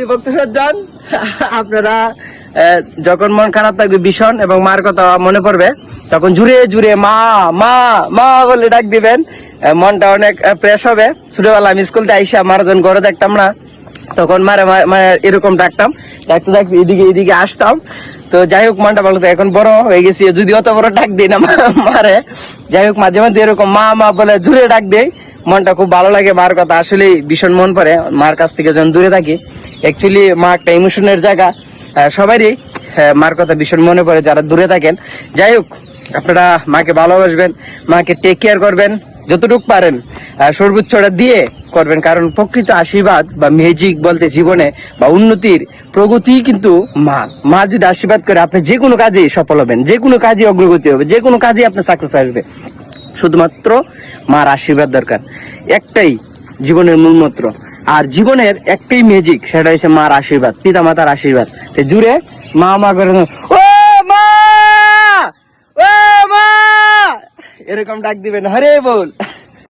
বুদ্ধিভক্ত সজ্জন, আপনারা যখন মন খারাপ থাকবে ভীষণ এবং মার কথা মনে পড়বে, তখন জুড়ে জুড়ে মা মা মা বলে ডাক দিবেন। মনটা অনেক ফ্রেশ হবে। ছোটবেলা আমি স্কুলতে আইসা মারা যখন ঘরে দেখতাম না, তখন মারে এরকম ডাকতাম, ডাকতে ডাকতে এদিকে এদিকে আসতাম। তো যাই হোক, মনটা ভালো। এখন বড় হয়ে গেছি, যদি অত বড় ডাক দিই না মারে, যাই হোক মাঝে মাঝে এরকম মা মা বলে জুড়ে ডাক দেই। মনটা খুব ভালো লাগে, মার কথা আসলে ভীষণ মন পড়ে মার কাছ থেকে যখন দূরে থাকি। অ্যাকচুয়ালি মা একটা ইমোশনের জায়গা, সবারই মার কথা ভীষণ মনে পড়ে যারা দূরে থাকেন। যাই হোক, আপনারা মাকে ভালোবাসবেন, মাকে টেক কেয়ার করবেন, যতটুকু পারেন সর্বোচ্চটা দিয়ে করবেন। কারণ প্রকৃত আশীর্বাদ বা ম্যাজিক বলতে জীবনে বা উন্নতির প্রগতি কিন্তু মা যদি আশীর্বাদ করে, আপনি যে কোনো কাজে সফল হবেন, যে কোনো কাজে অগ্রগতি হবে, যে কোনো কাজে আপনার সাকসেস আসবে। শুধুমাত্র মার আশীর্বাদ দরকার, একটাই জীবনের মূল মন্ত্র। আর জীবনের একটাই ম্যাজিক, সেটা হচ্ছে মার আশীর্বাদ, পিতা মাতার আশীর্বাদ। জুড়ে মা মা করে ও মা, ও মা এরকম ডাক দিবেন, হরে বল।